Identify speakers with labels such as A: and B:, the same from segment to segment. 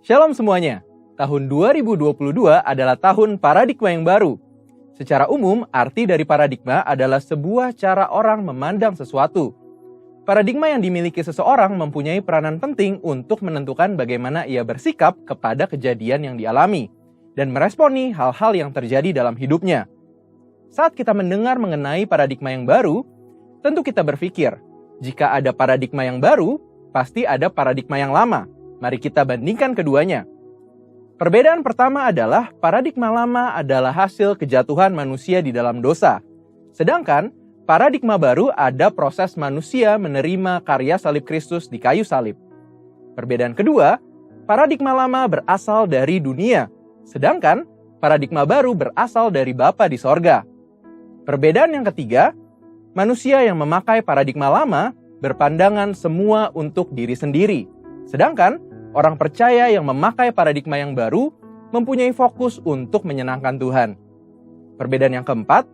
A: Shalom semuanya. Tahun 2022 adalah tahun paradigma yang baru. Secara umum, arti dari paradigma adalah sebuah cara orang memandang sesuatu. Paradigma yang dimiliki seseorang mempunyai peranan penting untuk menentukan bagaimana ia bersikap kepada kejadian yang dialami dan meresponi hal-hal yang terjadi dalam hidupnya. Saat kita mendengar mengenai paradigma yang baru, tentu kita berpikir, jika ada paradigma yang baru, pasti ada paradigma yang lama. Mari kita bandingkan keduanya. Perbedaan pertama adalah paradigma lama adalah hasil kejatuhan manusia di dalam dosa. Sedangkan paradigma baru ada proses manusia menerima karya salib Kristus di kayu salib. Perbedaan kedua, paradigma lama berasal dari dunia. Sedangkan paradigma baru berasal dari Bapa di sorga. Perbedaan yang ketiga, manusia yang memakai paradigma lama berpandangan semua untuk diri sendiri. Sedangkan orang percaya yang memakai paradigma yang baru mempunyai fokus untuk menyenangkan Tuhan. Perbedaan yang keempat,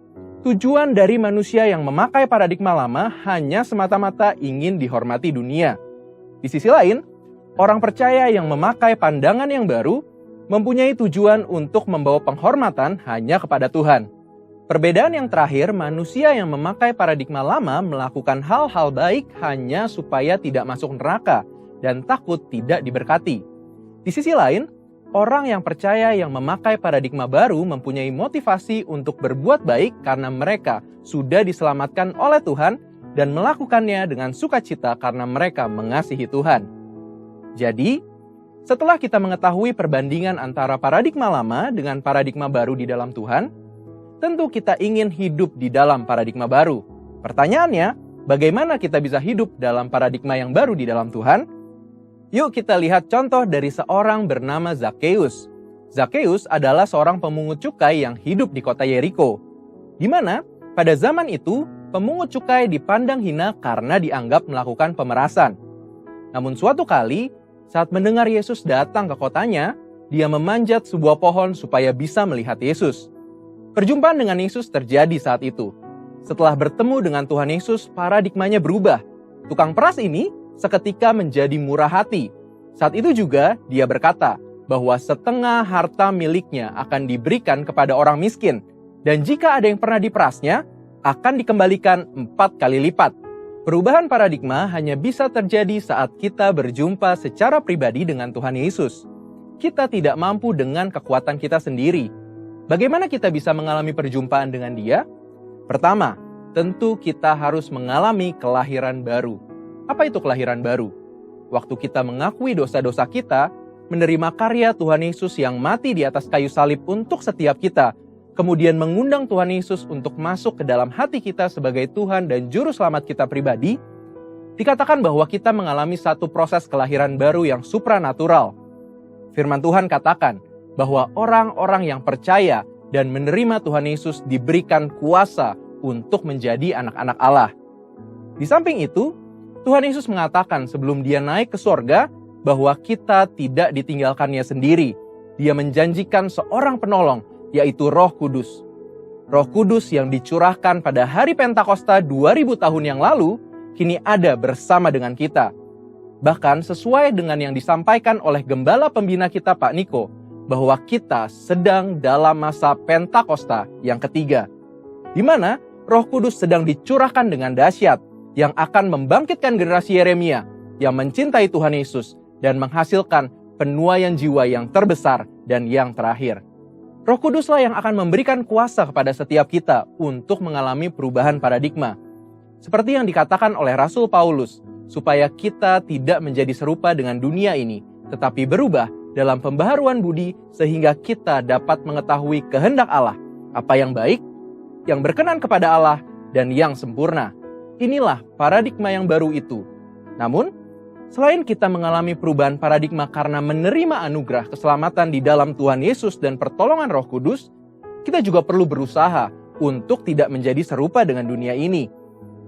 A: tujuan dari manusia yang memakai paradigma lama hanya semata-mata ingin dihormati dunia. Di sisi lain, orang percaya yang memakai pandangan yang baru mempunyai tujuan untuk membawa penghormatan hanya kepada Tuhan. Perbedaan yang terakhir, manusia yang memakai paradigma lama melakukan hal-hal baik hanya supaya tidak masuk neraka dan takut tidak diberkati. Di sisi lain, orang yang percaya yang memakai paradigma baru mempunyai motivasi untuk berbuat baik karena mereka sudah diselamatkan oleh Tuhan dan melakukannya dengan sukacita karena mereka mengasihi Tuhan. Jadi, setelah kita mengetahui perbandingan antara paradigma lama dengan paradigma baru di dalam Tuhan, tentu kita ingin hidup di dalam paradigma baru. Pertanyaannya, bagaimana kita bisa hidup dalam paradigma yang baru di dalam Tuhan? Yuk kita lihat contoh dari seorang bernama Zakheus. Zakheus adalah seorang pemungut cukai yang hidup di kota Yeriko, di mana pada zaman itu pemungut cukai dipandang hina karena dianggap melakukan pemerasan. Namun suatu kali, saat mendengar Yesus datang ke kotanya, dia memanjat sebuah pohon supaya bisa melihat Yesus. Perjumpaan dengan Yesus terjadi saat itu. Setelah bertemu dengan Tuhan Yesus, paradigmanya berubah. Tukang peras ini seketika menjadi murah hati. Saat itu juga dia berkata bahwa setengah harta miliknya akan diberikan kepada orang miskin. Dan jika ada yang pernah diperasnya, akan dikembalikan 4 kali lipat. Perubahan paradigma hanya bisa terjadi saat kita berjumpa secara pribadi dengan Tuhan Yesus. Kita tidak mampu dengan kekuatan kita sendiri. Bagaimana kita bisa mengalami perjumpaan dengan Dia? Pertama, tentu kita harus mengalami kelahiran baru. Apa itu kelahiran baru? Waktu kita mengakui dosa-dosa kita, menerima karya Tuhan Yesus yang mati di atas kayu salib untuk setiap kita, kemudian mengundang Tuhan Yesus untuk masuk ke dalam hati kita sebagai Tuhan dan Juru Selamat kita pribadi, dikatakan bahwa kita mengalami satu proses kelahiran baru yang supranatural. Firman Tuhan katakan bahwa orang-orang yang percaya dan menerima Tuhan Yesus diberikan kuasa untuk menjadi anak-anak Allah. Di samping itu, Tuhan Yesus mengatakan sebelum dia naik ke sorga bahwa kita tidak ditinggalkannya sendiri. Dia menjanjikan seorang penolong, yaitu Roh Kudus. Roh Kudus yang dicurahkan pada hari Pentakosta 2000 tahun yang lalu, kini ada bersama dengan kita. Bahkan sesuai dengan yang disampaikan oleh Gembala Pembina kita Pak Niko, bahwa kita sedang dalam masa Pentakosta yang ketiga, di mana Roh Kudus sedang dicurahkan dengan dahsyat, yang akan membangkitkan generasi Yeremia yang mencintai Tuhan Yesus dan menghasilkan penuaian jiwa yang terbesar dan yang terakhir. Roh Kuduslah yang akan memberikan kuasa kepada setiap kita untuk mengalami perubahan paradigma. Seperti yang dikatakan oleh Rasul Paulus, supaya kita tidak menjadi serupa dengan dunia ini, tetapi berubah dalam pembaharuan budi sehingga kita dapat mengetahui kehendak Allah, apa yang baik, yang berkenan kepada Allah, dan yang sempurna. Inilah paradigma yang baru itu. Namun, selain kita mengalami perubahan paradigma karena menerima anugerah keselamatan di dalam Tuhan Yesus dan pertolongan Roh Kudus, kita juga perlu berusaha untuk tidak menjadi serupa dengan dunia ini.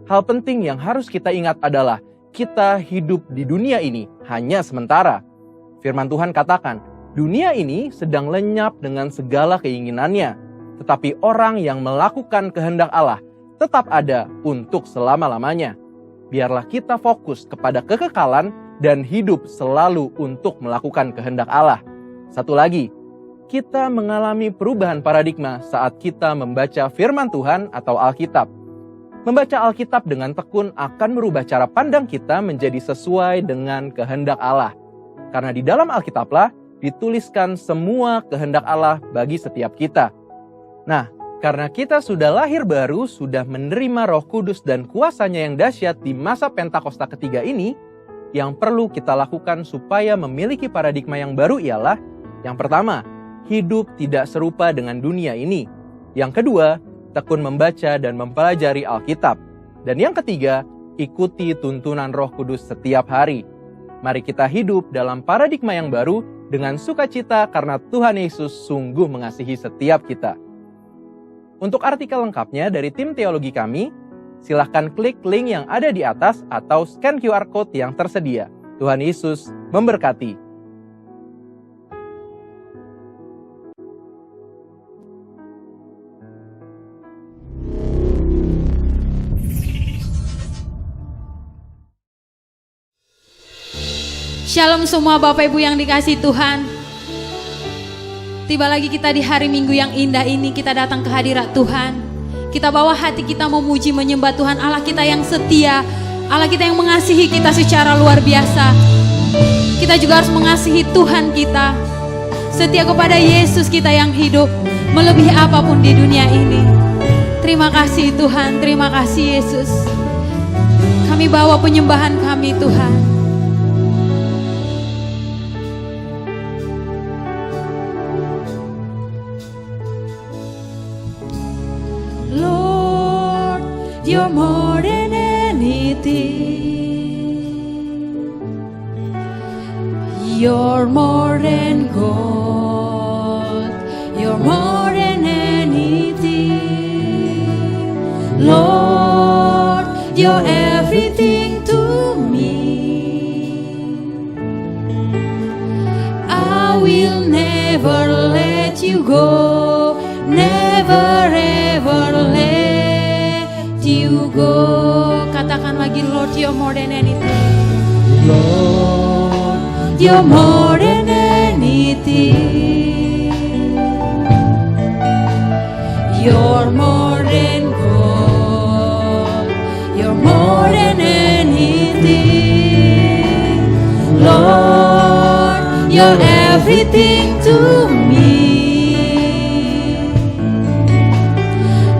A: Hal penting yang harus kita ingat adalah kita hidup di dunia ini hanya sementara. Firman Tuhan katakan, dunia ini sedang lenyap dengan segala keinginannya, tetapi orang yang melakukan kehendak Allah tetap ada untuk selama-lamanya. Biarlah kita fokus kepada kekekalan dan hidup selalu untuk melakukan kehendak Allah. Satu lagi, kita mengalami perubahan paradigma saat kita membaca firman Tuhan atau Alkitab. Membaca Alkitab dengan tekun akan merubah cara pandang kita menjadi sesuai dengan kehendak Allah. Karena di dalam Alkitablah dituliskan semua kehendak Allah bagi setiap kita. Nah, karena kita sudah lahir baru, sudah menerima Roh Kudus dan kuasanya yang dahsyat di masa Pentakosta ketiga ini, yang perlu kita lakukan supaya memiliki paradigma yang baru ialah, yang pertama, hidup tidak serupa dengan dunia ini. Yang kedua, tekun membaca dan mempelajari Alkitab. Dan yang ketiga, ikuti tuntunan Roh Kudus setiap hari. Mari kita hidup dalam paradigma yang baru dengan sukacita karena Tuhan Yesus sungguh mengasihi setiap kita. Untuk artikel lengkapnya dari tim teologi kami, silahkan klik link yang ada di atas atau scan QR Code yang tersedia. Tuhan Yesus memberkati.
B: Shalom semua Bapak Ibu yang dikasihi Tuhan. Tiba lagi kita di hari Minggu yang indah ini, kita datang ke hadirat Tuhan. Kita bawa hati kita memuji menyembah Tuhan Allah kita yang setia, Allah kita yang mengasihi kita secara luar biasa. Kita juga harus mengasihi Tuhan kita, setia kepada Yesus kita yang hidup, melebihi apapun di dunia ini. Terima kasih Tuhan, terima kasih Yesus. Kami bawa penyembahan kami Tuhan. Lord, you're more than anything. You're more than gold. You're more than anything. Lord, you're everything to me. I will never let you go. Never ever let you go. Katakan lagi, Lord, you're more than anything. Lord, you're more than anything. You're more than gold. You're more than anything. Lord, you're everything to me.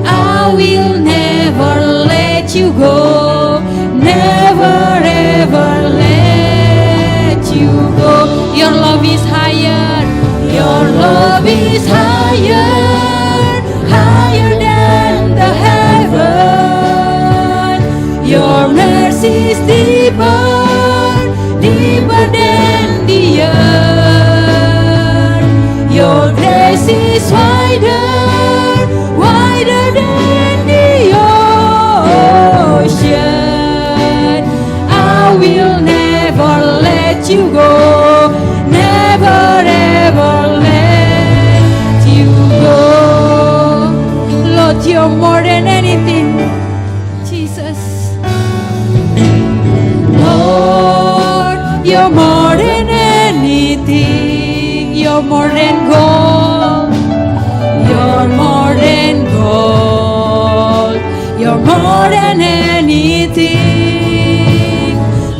B: I will never let you go, never ever let you go. Your love is higher, your love is higher, higher than the heaven. Your mercy is deeper, deeper than the earth. Your grace is wider, wider than the ocean. I will never let you go, never ever let you go. Lord, you're more than anything, Jesus. Lord, you're more than anything. You're more than gold. You're more than gold. You're more than anything.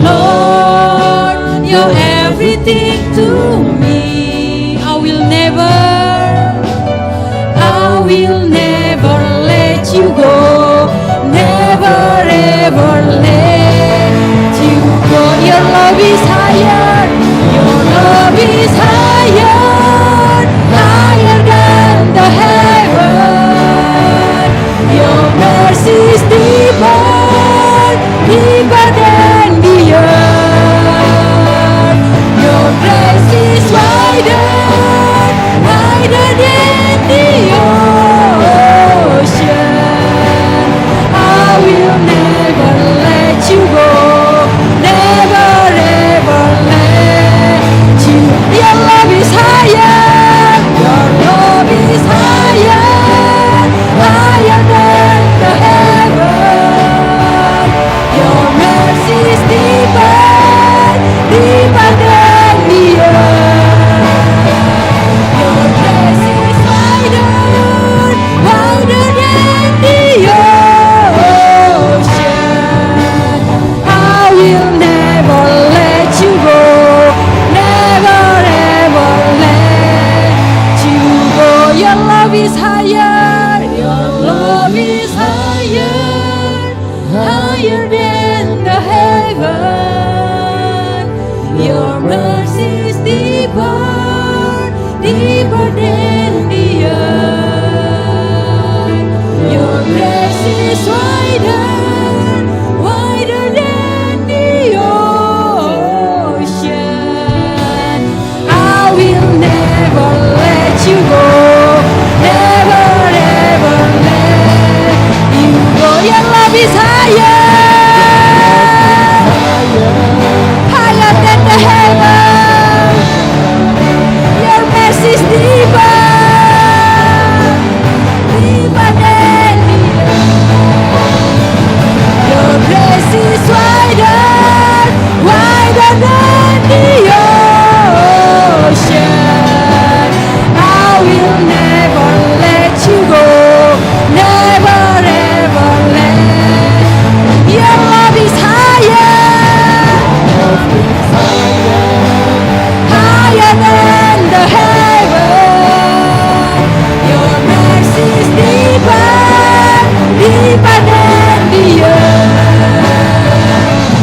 B: Lord, you're everything to me. I will never let you go. Never ever let you go. Your love is higher. Your love is higher, higher than the heaven. Your mercy is deeper, deeper than the earth. Your grace is wider, wider than the ocean. I will never let wider than the ocean. I will never let you go, never ever let you go. Your love is higher, higher than the heaven. Your mercy is deeper, deeper than the earth. Your grace is wider, wider than the ocean. I will never let you go, never ever let. Your love is higher, higher than the heaven. Your mercy is deeper, deeper than the earth.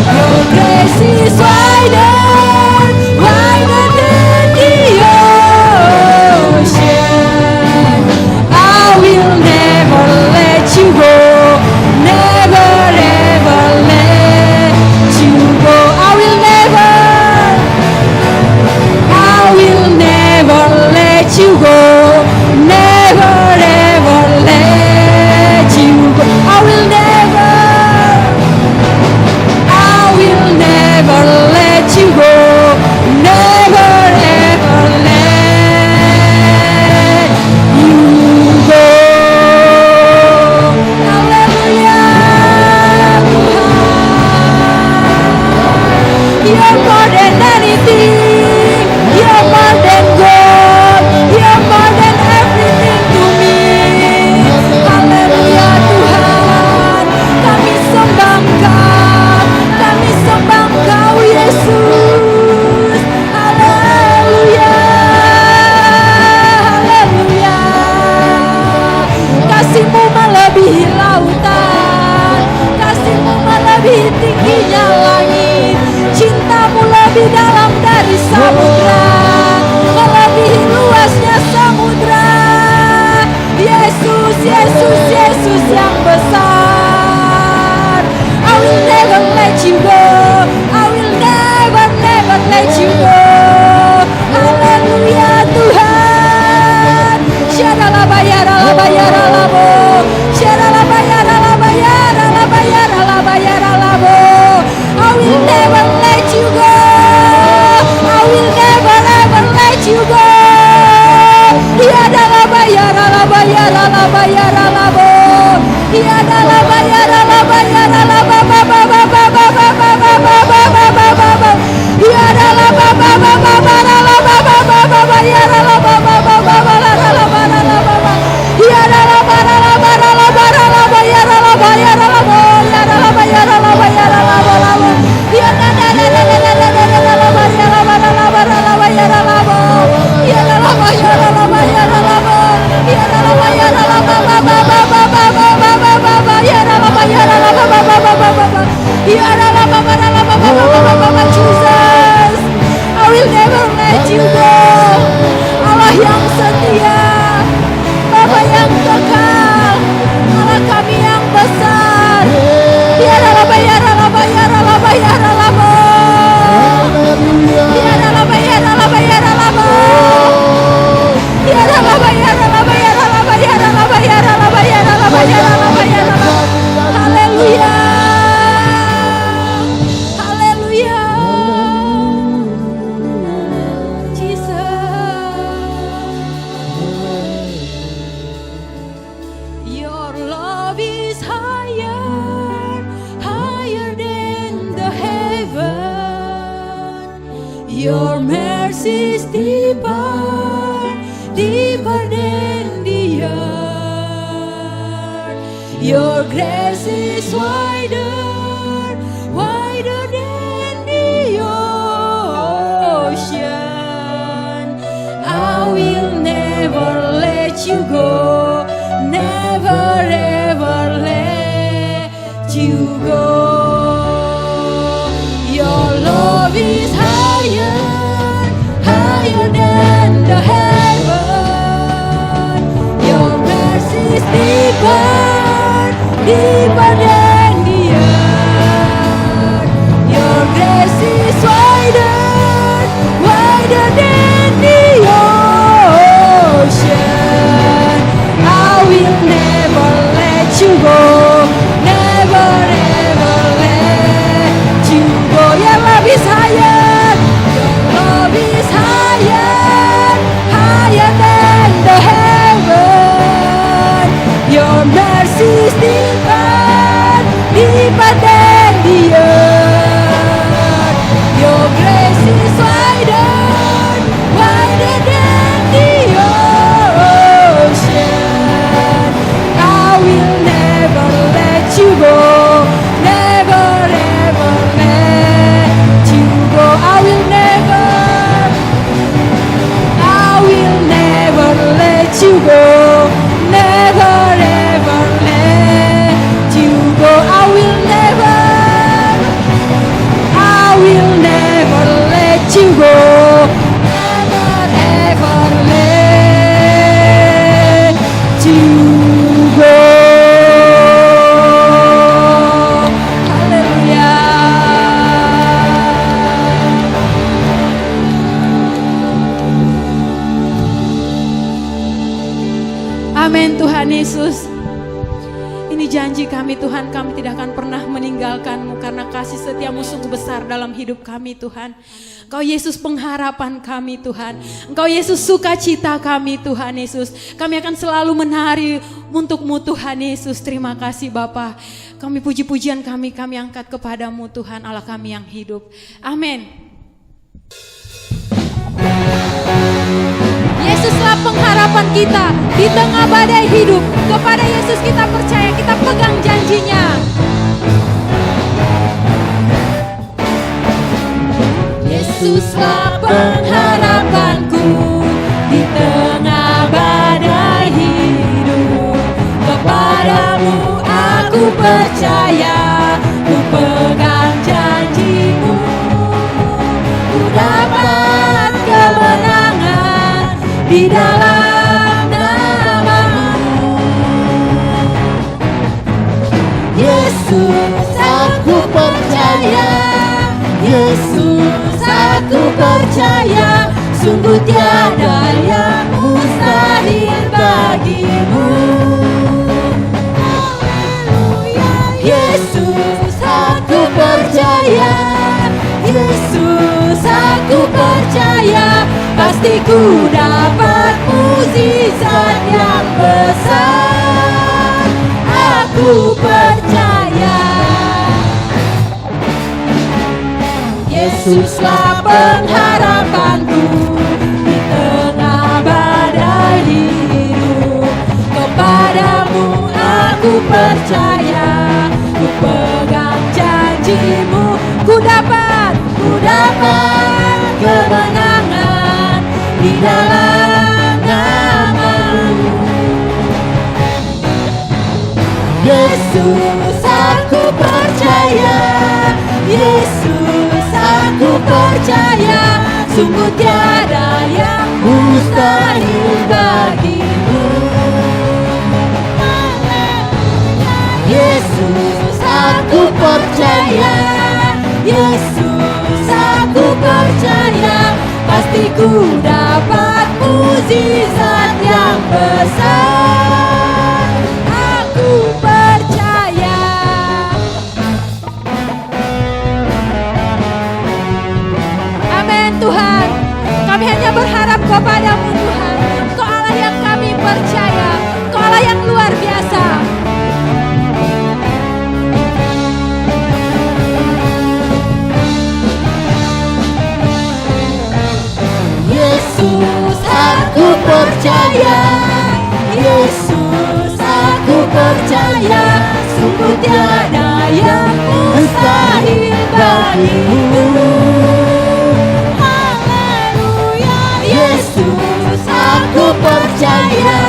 B: Your grace is wider, wider than the ocean. I will never let you go, never ever let you go. I will never let you go, never ever let you go. I will never let you go, never ever let you go. Hallelujah. You're more than anything, you're more than gold, you're more than everything to me. Haleluya Tuhan, kami sembah Engkau, kami sembah Engkau Yesus. Haleluya, haleluya. Kasih-Mu melebihi lautan, kasih-Mu melebihi tingginya langit, cinta-Mu lebih dalam dari samudra, melebihi luasnya samudra. Yesus, Yesus, Yesus yang besar. I will never let you go, I will never, never let you go. Haleluya Tuhan. Syarala bayara la bayara labo, syarala bayara la bayara la bayara la bayara labo. I will never let you go, I will never ever let you go. Tiada la bayara la bayara la bayara labo, tiada la bayara la bayara la ba ba ba ba ba ba ba ba ba ba ba ba ba ba ba. Tiada la ba ba ba ba ba la ba ba ba ba bayara la ba ba ba ba ba la la ba la la ba ba. Tiada la ba la la ba la la ba la la bayara la bayara la bo, tiada la bayara la bayara la ba la ba. Tiada la la la la la la la la la bayara ba la la ba la la bayara la bo, tiada la bayara la bayara la bo, tiada la bayara la ba ba ba ba ba ba ba ba ba ba bayara la bayara la ba ba ba ba ba ba ba. Tiada la ba ba la ba ba ba ba ba ba. Jesus, I will never let you go. Allah yang setia, Bapa yang kekal, Allah kami yang besar. Tiada la bayara la bayara la bayara la bo, tiada la bayara la bayara la bo, tiada la bayara la bayara la bayara la bayara la bayara la bayara la bayara la. Haleluya, haleluya. Jesus, your love is higher, higher than the heaven. Your mercy is deeper, deeper than the earth. Your grace is wider, wider than the ocean. I will never let you go, never ever let you go. Your love is higher, higher than the heaven. Your mercy is deeper, deeper than janji kami Tuhan, kami tidak akan pernah meninggalkan-Mu karena kasih setia-Mu sungguh besar dalam hidup kami Tuhan. Engkau Yesus pengharapan kami Tuhan. Engkau Yesus sukacita kami Tuhan Yesus. Kami akan selalu menari untuk-Mu Tuhan Yesus. Terima kasih Bapa. Kami puji-pujian kami angkat kepada-Mu Tuhan Allah kami yang hidup. Amin. Yesuslah pengharapan kita di tengah badai hidup. Kepada Yesus kita percaya, kita pegang janjinya. Yesuslah pengharapanku di tengah badai hidup. Kepadamu aku percaya, ku pegang janji-Mu. Ku dapat kemenangan di dalam nama-Mu. Yesus aku percaya, Yesus aku percaya, sungguh tiada yang mustahil bagi-Mu. Yesus aku percaya, Yesus aku percaya, pasti ku dapat mukjizat yang besar. Aku percaya. Yesuslah pengharapanku di tengah badai hidup. Kepadamu aku percaya, ku pegang janji-Mu. Ku dapat kemenangan di dalam nama-Mu. Yesus aku percaya, Yesus aku percaya, sungguh tiada yang mustahil bagi-Mu. Yesus aku percaya, Yesus aku percaya, pasti ku dapat mukjizat yang besar. Aku percaya. Amin Tuhan. Kami hanya berharap kepada-Mu Tuhan. Kau Allah yang kami percaya, Kau Allah yang luar biasa. Yesus aku percaya, Yesus aku percaya, sungguh tiada yang mustahil bagi-Mu. Haleluya. Yesus aku percaya,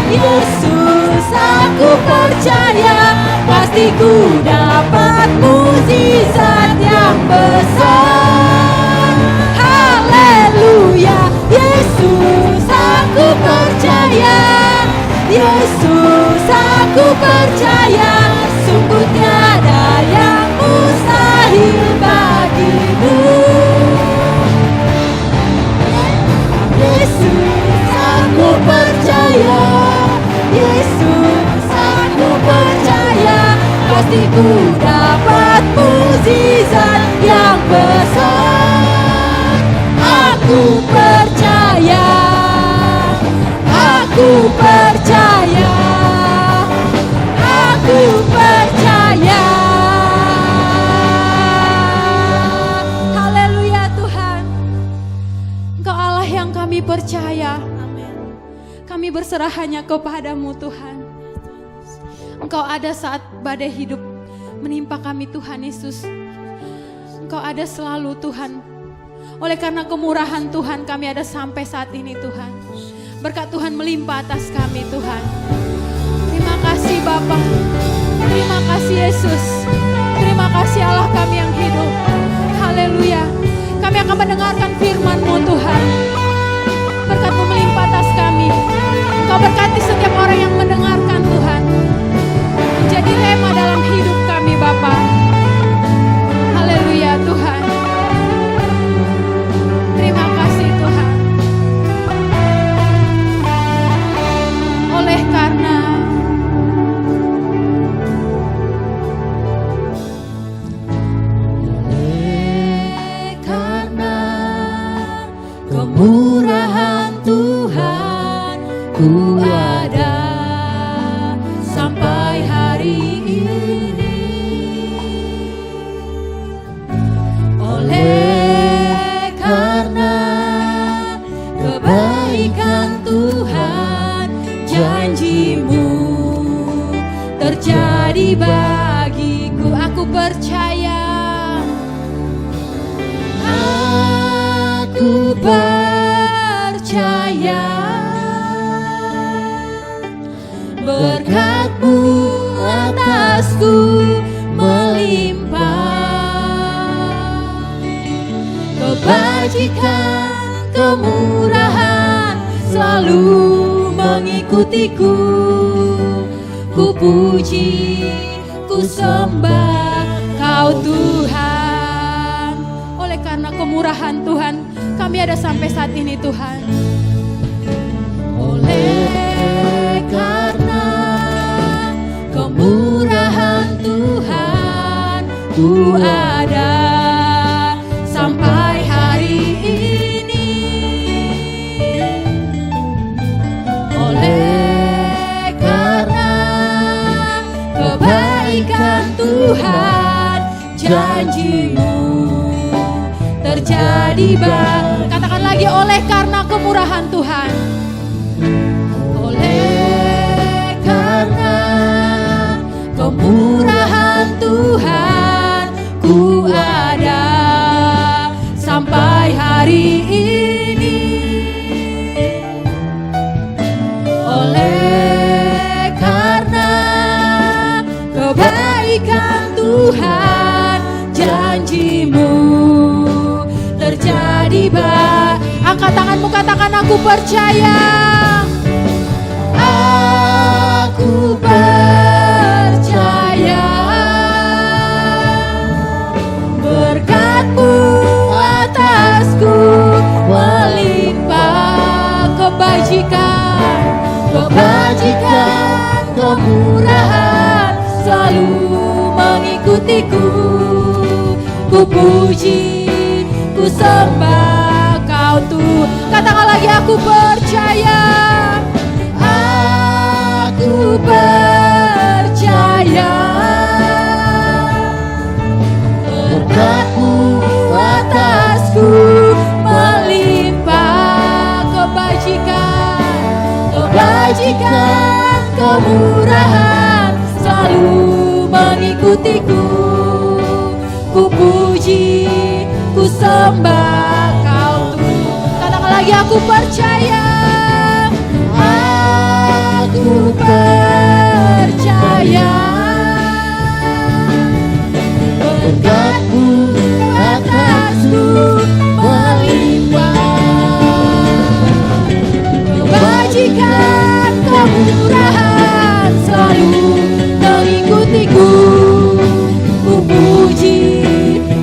B: Yesus aku percaya, pasti ku dapat mukjizat yang besar. Haleluya. Yesus aku percaya, Yesus aku percaya, sungguh tiada yang mustahil bagi-Mu. Yesus aku percaya, Yesus aku percaya, pasti ku dapat mukjizat yang besar. Aku percaya, aku percaya, aku percaya. Haleluya Tuhan. Engkau Allah yang kami percaya. Kami berserah hanya kepada-Mu Tuhan. Engkau ada saat badai hidup menimpa kami Tuhan Yesus. Engkau ada selalu Tuhan. Oleh karena kemurahan Tuhan kami ada sampai saat ini Tuhan. Berkat Tuhan melimpah atas kami Tuhan. Terima kasih Bapa. Terima kasih Yesus. Terima kasih Allah kami yang hidup. Haleluya. Kami akan mendengarkan firman-Mu Tuhan. Berkat-Mu melimpah atas kami. Engkau berkati setiap orang yang mendengarkan Tuhan. Menjadi rema dalam hidup kami Bapa. Haleluya Tuhan. Terima kasih Tuhan. Oleh karena aku percaya. Aku percaya berkat-Mu atasku melimpah, kebajikan, kemurahan selalu mengikutiku. Ku puji, ku sembah Kau Tuhan. Oleh karena kemurahan Tuhan, kami ada sampai saat ini Tuhan. Oleh karena kemurahan Tuhan, ku ada sampai hari ini. Oleh karena kebaikan Tuhan, janji-Mu terjadi. Katakan lagi, oleh karena kemurahan Tuhan. Oleh karena kemurahan Tuhan, ku ada sampai hari ini. Oleh karena kebaikan Tuhan, janji-Mu terjadi. Angkat tanganmu, katakan aku percaya. Aku percaya berkat-Mu atasku melimpah, kebajikan, kebajikan, kemurahan selalu mengikutiku. Ku puji, ku sembah Kau Tuhan. Katakan lagi, aku percaya. Aku percaya berkat-Mu atasku melimpah, kebajikan, kebajikan, kemurahan selalu mengikutiku. Ku puji, ku sembah Kau Tuhan. Katakan lagi, aku percaya. Aku percaya berkat-Mu atasku melimpah, kebajikan, kemurahan selalu mengikutiku. Ku puji,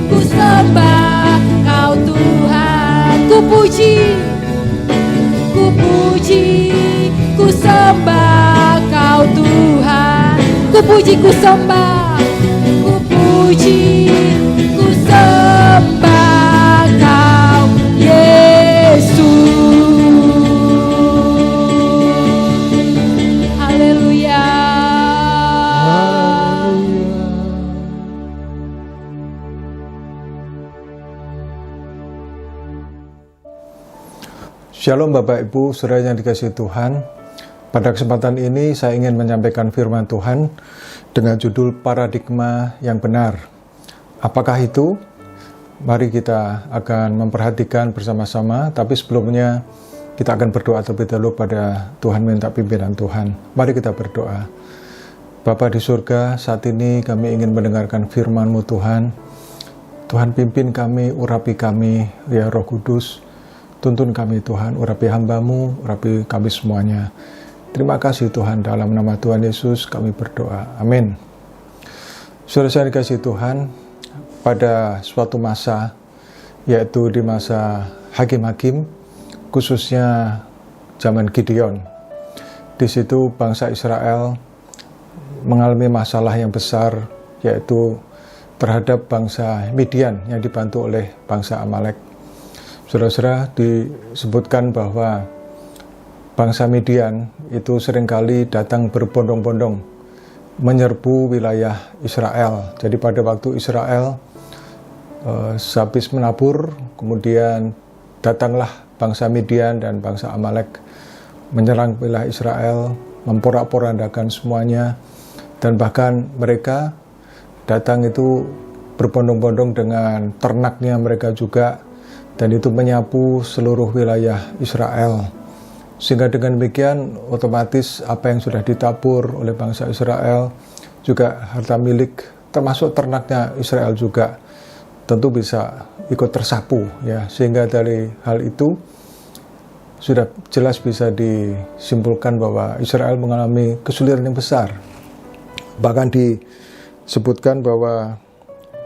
B: ku sembah Kau Tuhan. Ku puji, ku puji, ku sembah Kau Tuhan. Ku puji, ku sembah, ku puji, ku sembah Kau Yesus. Haleluya.
C: Shalom Bapak Ibu, saudara yang dikasihi Tuhan. Pada kesempatan ini saya ingin menyampaikan firman Tuhan dengan judul paradigma yang benar. Apakah itu? Mari kita akan memperhatikan bersama-sama, tapi sebelumnya kita akan berdoa terlebih dahulu pada Tuhan, minta pimpinan Tuhan. Mari kita berdoa. Bapa di surga, saat ini kami ingin mendengarkan firman-Mu Tuhan. Tuhan pimpin kami, urapi kami, ya Roh Kudus. Tuntun kami Tuhan, urapi hamba-Mu, urapi kami semuanya. Terima kasih Tuhan, dalam nama Tuhan Yesus kami berdoa. Amin. Saudara saya dikasihi Tuhan, pada suatu masa, yaitu di masa hakim-hakim, khususnya zaman Gideon. Di situ bangsa Israel mengalami masalah yang besar, yaitu terhadap bangsa Midian yang dibantu oleh bangsa Amalek. Saudara-saudara, disebutkan bahwa bangsa Midian itu seringkali datang berbondong-bondong menyerbu wilayah Israel. Jadi pada waktu Israel habis menabur, kemudian datanglah bangsa Midian dan bangsa Amalek menyerang wilayah Israel, memporak-porandakan semuanya, dan bahkan mereka datang itu berbondong-bondong dengan ternaknya mereka juga, dan itu menyapu seluruh wilayah Israel. Sehingga dengan demikian otomatis apa yang sudah ditabur oleh bangsa Israel, juga harta milik termasuk ternaknya Israel juga tentu bisa ikut tersapu ya. Sehingga dari hal itu sudah jelas bisa disimpulkan bahwa Israel mengalami kesulitan yang besar. Bahkan disebutkan bahwa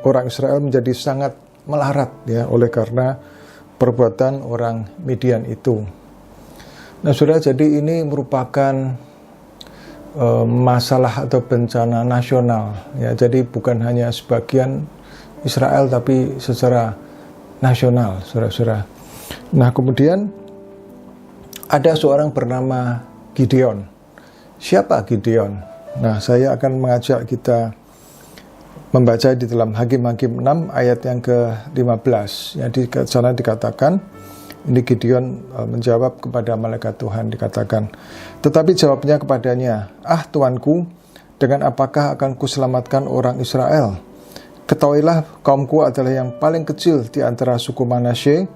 C: orang Israel menjadi sangat melarat ya oleh karena perbuatan orang Midian itu. Nah, saudara, jadi ini merupakan masalah atau bencana nasional ya. Jadi bukan hanya sebagian Israel tapi secara nasional, saudara-saudara. Nah, kemudian ada seorang bernama Gideon. Siapa Gideon? Nah, saya akan mengajak kita membaca di dalam Hakim-Hakim 6 ayat yang ke-15. Ya, di sana dikatakan, ini Gideon menjawab kepada malaikat Tuhan, dikatakan, tetapi jawabnya kepadanya, "Ah Tuanku, dengan apakah akan kuselamatkan orang Israel? Ketahuilah kaumku adalah yang paling kecil di antara suku Manasye,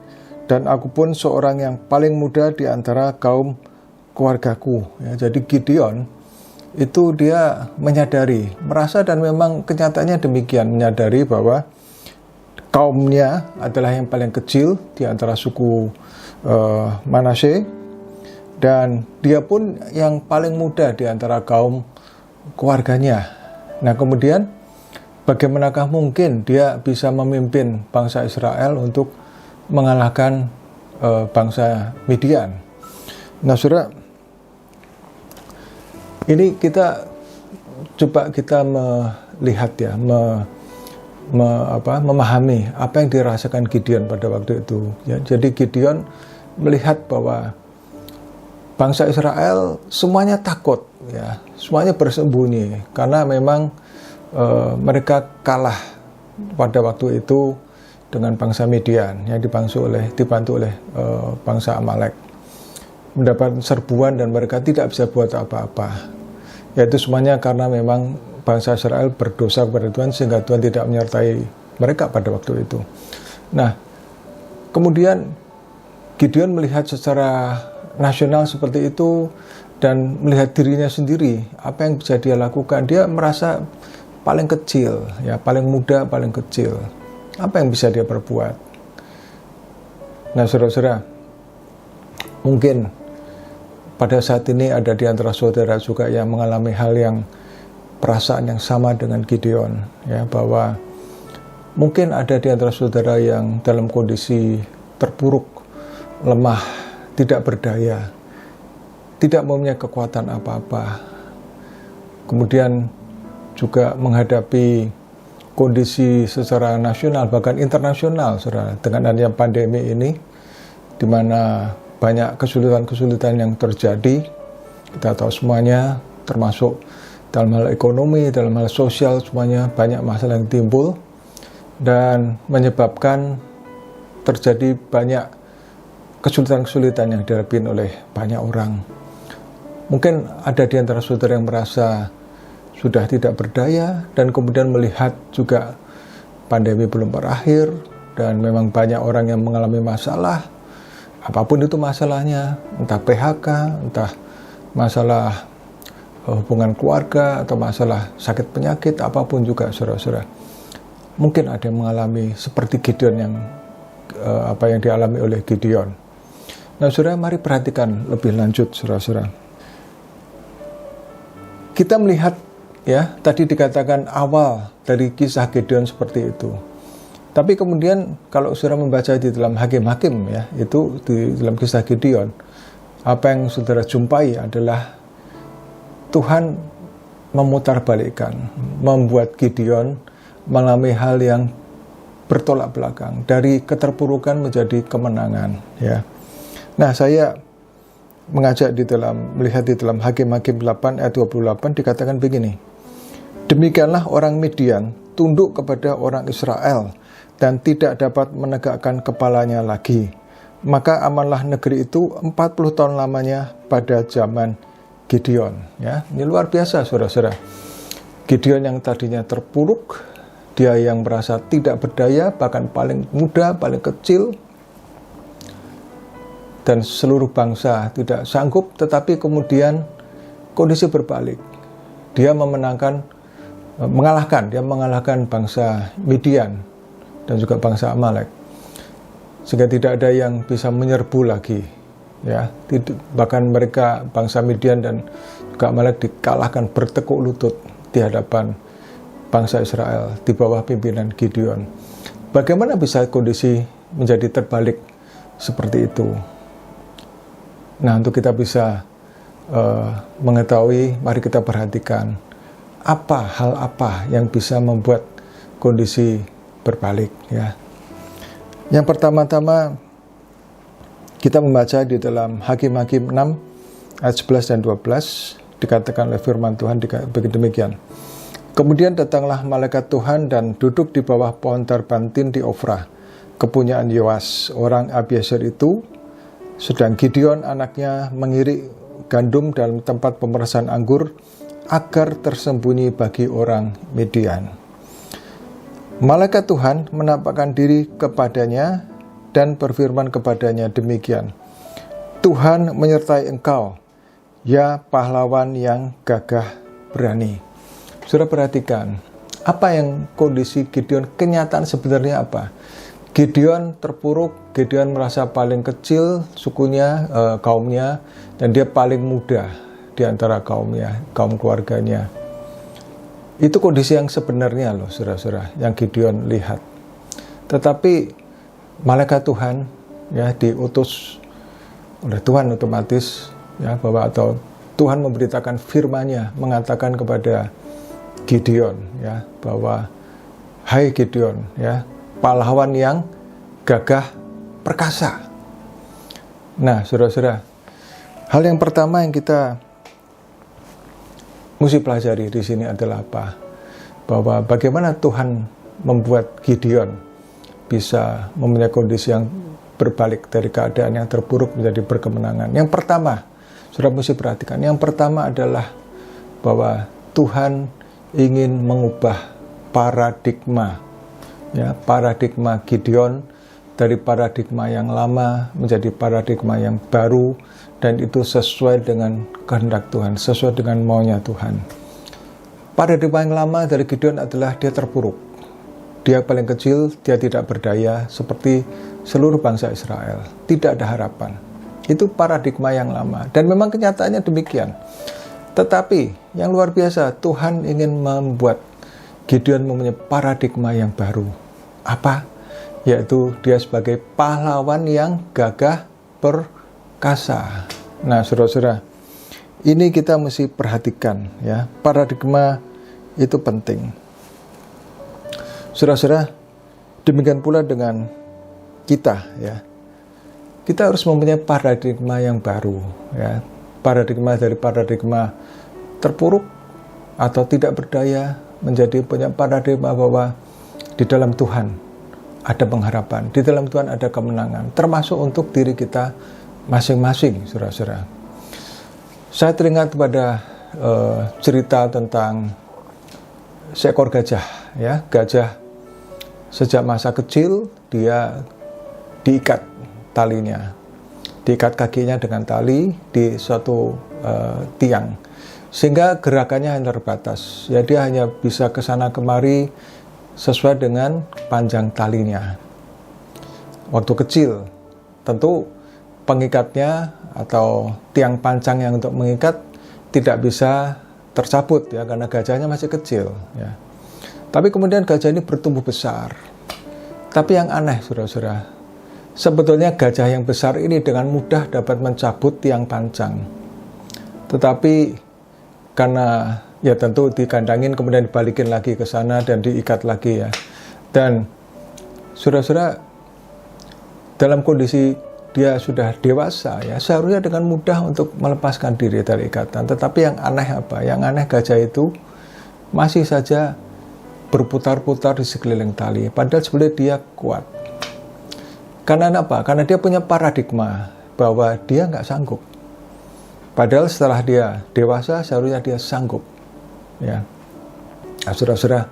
C: dan aku pun seorang yang paling muda di antara kaum keluargaku." Ya, jadi Gideon itu dia menyadari, merasa dan memang kenyataannya demikian, menyadari bahwa kaumnya adalah yang paling kecil di antara suku Manasye, dan dia pun yang paling muda di antara kaum keluarganya. Nah, kemudian bagaimanakah mungkin dia bisa memimpin bangsa Israel untuk mengalahkan bangsa Midian? Nah, saudara, ini kita coba kita melihat ya, memahami apa yang dirasakan Gideon pada waktu itu. Ya, jadi Gideon melihat bahwa bangsa Israel semuanya takut, ya, semuanya bersembunyi karena memang mereka kalah pada waktu itu dengan bangsa Midian yang dibantu oleh bangsa Amalek. Mendapat serbuan dan mereka tidak bisa buat apa-apa. Yaitu semuanya karena memang bangsa Israel berdosa kepada Tuhan sehingga Tuhan tidak menyertai mereka pada waktu itu. Nah, kemudian Gideon melihat secara nasional seperti itu dan melihat dirinya sendiri, apa yang bisa dia lakukan. Dia merasa paling kecil, ya, paling muda, paling kecil. Apa yang bisa dia perbuat? Nah, saudara-saudara, mungkin pada saat ini ada di antara saudara juga yang mengalami hal yang perasaan yang sama dengan Gideon, ya, bahwa mungkin ada di antara saudara yang dalam kondisi terpuruk, lemah, tidak berdaya, tidak mempunyai kekuatan apa-apa. Kemudian juga menghadapi kondisi secara nasional bahkan internasional, saudara, dengan adanya pandemi ini, di mana banyak kesulitan-kesulitan yang terjadi. Kita tahu semuanya, termasuk dalam hal ekonomi, dalam hal sosial, semuanya banyak masalah yang timbul dan menyebabkan terjadi banyak kesulitan-kesulitan yang dihadapi oleh banyak orang. Mungkin ada di antara saudara yang merasa sudah tidak berdaya dan kemudian melihat juga pandemi belum berakhir dan memang banyak orang yang mengalami masalah. Apapun itu masalahnya, entah PHK, entah masalah hubungan keluarga atau masalah sakit penyakit, apapun juga, saudara-saudara. Mungkin ada yang mengalami seperti Gideon yang apa yang dialami oleh Gideon. Nah, saudara, mari perhatikan lebih lanjut, saudara-saudara. Kita melihat, ya, tadi dikatakan awal dari kisah Gideon seperti itu. Tapi kemudian kalau saudara membaca di dalam Hakim-Hakim, ya, itu di dalam kisah Gideon, apa yang saudara jumpai adalah Tuhan memutarbalikkan, membuat Gideon mengalami hal yang bertolak belakang, dari keterpurukan menjadi kemenangan, ya. Nah, saya mengajak melihat di dalam Hakim-Hakim 8 ayat 28 dikatakan begini. Demikianlah orang Midian tunduk kepada orang Israel dan tidak dapat menegakkan kepalanya lagi. Maka amanlah negeri itu 40 tahun lamanya pada zaman Gideon. Ya, ini luar biasa, saudara-saudara. Gideon yang tadinya terpuruk, dia yang merasa tidak berdaya, bahkan paling muda, paling kecil, dan seluruh bangsa tidak sanggup, tetapi kemudian kondisi berbalik. Dia mengalahkan bangsa Midian dan juga bangsa Amalek, sehingga tidak ada yang bisa menyerbu lagi. Ya, bahkan mereka bangsa Midian dan juga Amalek dikalahkan bertekuk lutut di hadapan bangsa Israel di bawah pimpinan Gideon. Bagaimana bisa kondisi menjadi terbalik seperti itu? Nah, untuk kita bisa mengetahui, mari kita perhatikan hal apa yang bisa membuat kondisi berbalik. Ya. Yang pertama-tama kita membaca di dalam Hakim-Hakim 6 ayat 11 dan 12, dikatakan oleh firman Tuhan demikian. Kemudian datanglah malaikat Tuhan dan duduk di bawah pohon tarbantin di Ofra, kepunyaan Yoas, orang Abiezer itu, sedang Gideon anaknya mengirik gandum dalam tempat pemerasan anggur agar tersembunyi bagi orang Midian. Malaikat Tuhan menampakkan diri kepadanya dan berfirman kepadanya demikian, Tuhan menyertai engkau, ya pahlawan yang gagah berani. Saudara perhatikan, apa yang kondisi Gideon, kenyataan sebenarnya apa? Gideon terpuruk, Gideon merasa paling kecil sukunya, kaumnya, dan dia paling muda di antara kaumnya, kaum keluarganya. Itu kondisi yang sebenarnya loh, saudara-saudara, yang Gideon lihat. Tetapi malaikat Tuhan ya diutus oleh Tuhan otomatis ya, atau Tuhan memberitakan firman-Nya, mengatakan kepada Gideon ya, bahwa hai Gideon ya, pahlawan yang gagah perkasa. Nah, saudara-saudara, hal yang pertama yang kita mesti pelajari di sini adalah apa? Bahwa bagaimana Tuhan membuat Gideon bisa mempunyai kondisi yang berbalik dari keadaan yang terpuruk menjadi berkemenangan. Yang pertama, saudara mesti perhatikan, yang pertama adalah bahwa Tuhan ingin mengubah paradigma Gideon dari paradigma yang lama menjadi paradigma yang baru, dan itu sesuai dengan kehendak Tuhan, sesuai dengan maunya Tuhan. Paradigma yang lama dari Gideon adalah dia terpuruk, dia paling kecil, dia tidak berdaya seperti seluruh bangsa Israel, tidak ada harapan. Itu paradigma yang lama, dan memang kenyataannya demikian. Tetapi yang luar biasa, Tuhan ingin membuat Gideon mempunyai paradigma yang baru. Apa? Yaitu dia sebagai pahlawan yang gagah perkasa. Nah, saudara-saudara, ini kita mesti perhatikan ya, paradigma itu penting. Saudara-saudara, demikian pula dengan kita ya. Kita harus mempunyai paradigma yang baru ya. Paradigma dari paradigma terpuruk atau tidak berdaya menjadi punya paradigma bahwa di dalam Tuhan ada pengharapan, di dalam Tuhan ada kemenangan, termasuk untuk diri kita masing-masing, saudara-saudara. Saya teringat pada cerita tentang seekor gajah, ya, gajah sejak masa kecil dia diikat talinya, diikat kakinya dengan tali di suatu tiang, sehingga gerakannya hanya terbatas. Ya, dia hanya bisa ke sana kemari sesuai dengan panjang talinya. Waktu kecil, tentu pengikatnya atau tiang pancang yang untuk mengikat tidak bisa tercabut ya, karena gajahnya masih kecil ya. Tapi kemudian gajah ini bertumbuh besar. Tapi yang aneh, saudara-saudara, sebetulnya gajah yang besar ini dengan mudah dapat mencabut tiang pancang. Tetapi karena ya tentu dikandangin kemudian dibalikin lagi ke sana dan diikat lagi ya. Dan saudara-saudara, dalam kondisi dia sudah dewasa ya, seharusnya dengan mudah untuk melepaskan diri dari ikatan. Tetapi yang aneh apa? Yang aneh gajah itu masih saja berputar-putar di sekeliling tali, padahal sebenarnya dia kuat. Karena apa? Karena dia punya paradigma bahwa dia nggak sanggup. Padahal setelah dia dewasa seharusnya dia sanggup. Ya. Nah, saudara-saudara,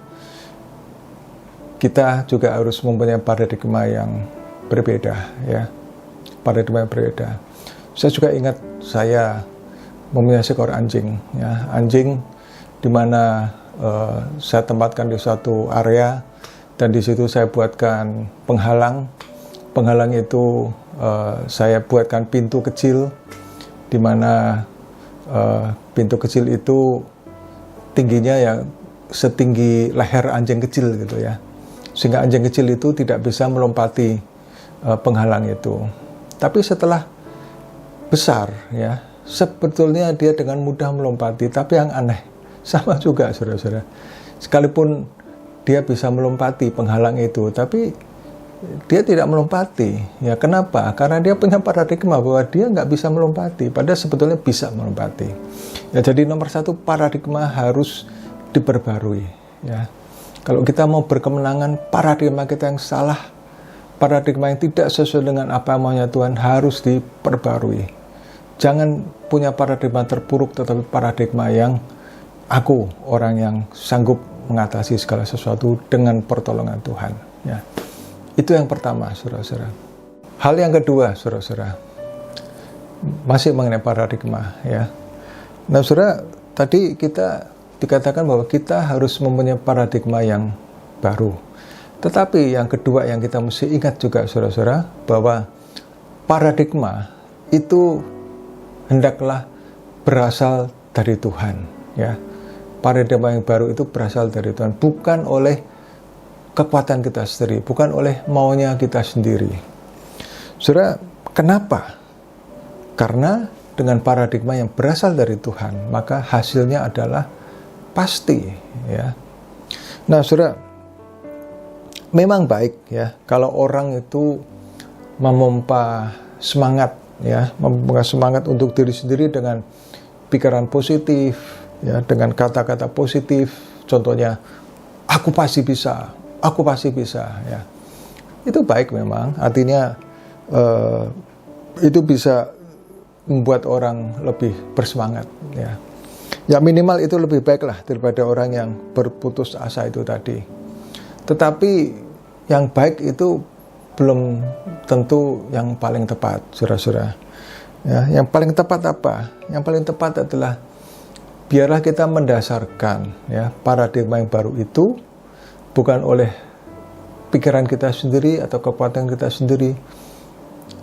C: kita juga harus mempunyai paradigma yang berbeda, ya. Paradigma yang berbeda. Saya juga ingat saya mempunyai seekor anjing, ya. Anjing di mana saya tempatkan di suatu area, dan di situ saya buatkan penghalang. Penghalang itu saya buatkan pintu kecil, di mana pintu kecil itu tingginya ya setinggi leher anjing kecil gitu ya, sehingga anjing kecil itu tidak bisa melompati penghalang itu. Tapi setelah besar ya, sebetulnya dia dengan mudah melompati. Tapi yang aneh, sama juga saudara-saudara, sekalipun dia bisa melompati penghalang itu, tapi dia tidak melompati. Ya, kenapa? Karena dia punya paradigma bahwa dia nggak bisa melompati, padahal sebetulnya bisa melompati. Ya, jadi nomor satu, paradigma harus diperbarui. Ya, kalau kita mau berkemenangan, paradigma kita yang salah, paradigma yang tidak sesuai dengan apa maunya Tuhan harus diperbarui. Jangan punya paradigma terpuruk, tetapi paradigma yang aku orang yang sanggup mengatasi segala sesuatu dengan pertolongan Tuhan. Ya. Itu yang pertama, saudara-saudara. Hal yang kedua, saudara-saudara, masih mengenai paradigma, ya. Nah, saudara, tadi kita dikatakan bahwa kita harus mempunyai paradigma yang baru. Tetapi yang kedua yang kita mesti ingat juga, saudara-saudara, bahwa paradigma itu hendaklah berasal dari Tuhan, ya. Paradigma yang baru itu berasal dari Tuhan, bukan oleh kekuatan kita sendiri, bukan oleh maunya kita sendiri. Saudara, kenapa? Karena dengan paradigma yang berasal dari Tuhan, maka hasilnya adalah pasti, ya. Nah, saudara, memang baik ya kalau orang itu memompa semangat, ya, memompa semangat untuk diri sendiri dengan pikiran positif, ya, dengan kata-kata positif. Contohnya, aku pasti bisa. Aku pasti bisa, ya. Itu baik memang, artinya itu bisa membuat orang lebih bersemangat, ya. Ya minimal itu lebih baik lah daripada orang yang berputus asa itu tadi. Tetapi yang baik itu belum tentu yang paling tepat, saudara-saudara. Ya, yang paling tepat apa? Yang paling tepat adalah biarlah kita mendasarkan, ya, paradigma yang baru itu bukan oleh pikiran kita sendiri atau kekuatan kita sendiri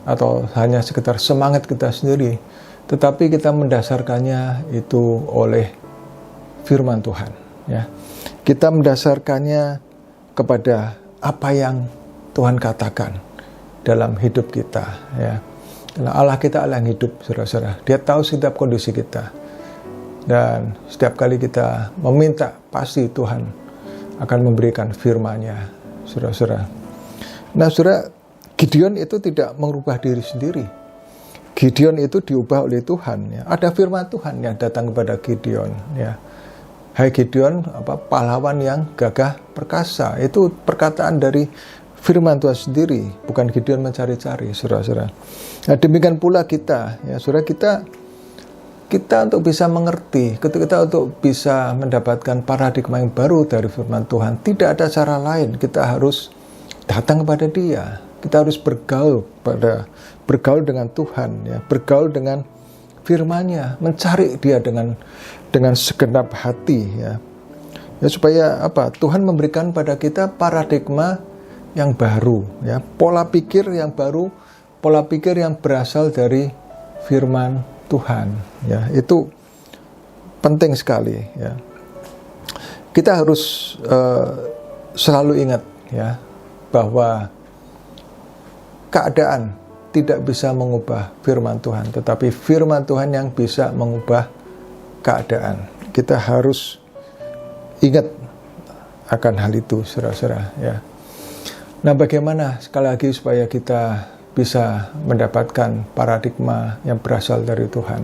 C: atau hanya sekedar semangat kita sendiri, tetapi kita mendasarkannya itu oleh firman Tuhan, ya. Kita mendasarkannya kepada apa yang Tuhan katakan dalam hidup kita, ya. Karena Allah kita Allah yang hidup, saudara-saudara. Dia tahu setiap kondisi kita, dan setiap kali kita meminta, pasti Tuhan akan memberikan firman-Nya, saudara-saudara. Nah, saudara, Gideon itu tidak mengubah diri sendiri. Gideon itu diubah oleh Tuhan, ya. Ada firman Tuhan yang datang kepada Gideon, ya. Hai Gideon, pahlawan yang gagah perkasa. Itu perkataan dari firman Tuhan sendiri, bukan Gideon mencari-cari, saudara-saudara. Nah, demikian pula kita, ya, saudara, kita untuk bisa mengerti, kita untuk bisa mendapatkan paradigma yang baru dari firman Tuhan, tidak ada cara lain. Kita harus datang kepada Dia. Kita harus bergaul dengan Tuhan, ya, bergaul dengan firman-Nya, mencari Dia dengan segenap hati, ya. Ya, supaya apa? Tuhan memberikan pada kita paradigma yang baru, ya, pola pikir yang baru, pola pikir yang berasal dari firman Tuhan, ya. Itu penting sekali, ya. Kita harus selalu ingat, ya, bahwa keadaan tidak bisa mengubah firman Tuhan, tetapi firman Tuhan yang bisa mengubah keadaan. Kita harus ingat akan hal itu, saudara-saudara, ya. Nah, bagaimana sekali lagi supaya kita bisa mendapatkan paradigma yang berasal dari Tuhan?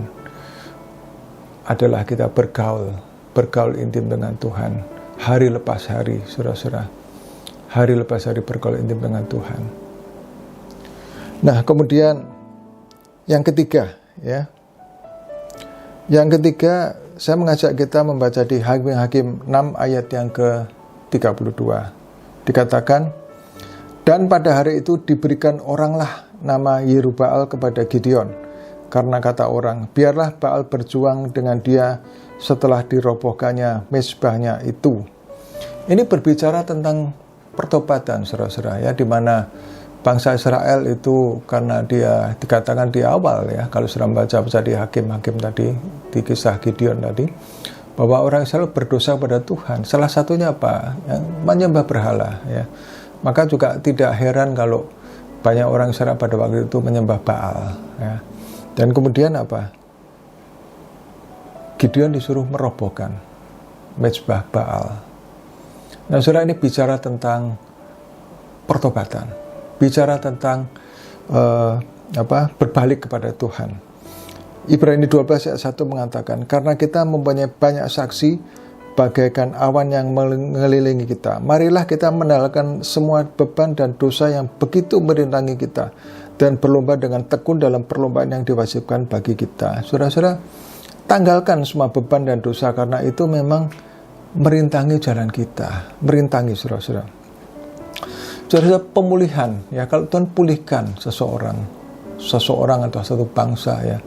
C: Adalah kita bergaul intim dengan Tuhan hari lepas hari, saudara-saudara. Hari lepas hari bergaul intim dengan Tuhan. Nah, kemudian yang ketiga, ya. Yang ketiga, saya mengajak kita membaca di Hakim-Hakim 6 ayat yang ke-32. Dikatakan, dan pada hari itu diberikan oranglah nama Yerubbaal kepada Gideon. Karena kata orang, biarlah Baal berjuang dengan dia setelah dirobohkannya mezbahnya itu. Ini berbicara tentang pertobatan, saudara-saudara, ya, di mana bangsa Israel itu karena dia dikatakan di awal, ya, kalau sudah baca di Hakim-Hakim tadi, di kisah Gideon tadi, bahwa orang Israel berdosa pada Tuhan. Salah satunya apa? Ya, menyembah berhala, ya. Maka juga tidak heran kalau banyak orang Israel pada waktu itu menyembah Baal, ya. Dan kemudian apa? Gideon disuruh merobohkan mezbah Baal. Nah, saudara, ini bicara tentang pertobatan, bicara tentang berbalik kepada Tuhan. Ibrani 12 ayat 1 mengatakan, karena kita mempunyai banyak saksi bagaikan awan yang mengelilingi kita, marilah kita menanggalkan semua beban dan dosa yang begitu merintangi kita, dan berlomba dengan tekun dalam perlombaan yang diwajibkan bagi kita. Saudara-saudara, tanggalkan semua beban dan dosa, karena itu memang merintangi jalan kita, merintangi, saudara-saudara. Saudara, pemulihan, ya, kalau Tuhan pulihkan seseorang atau satu bangsa, ya,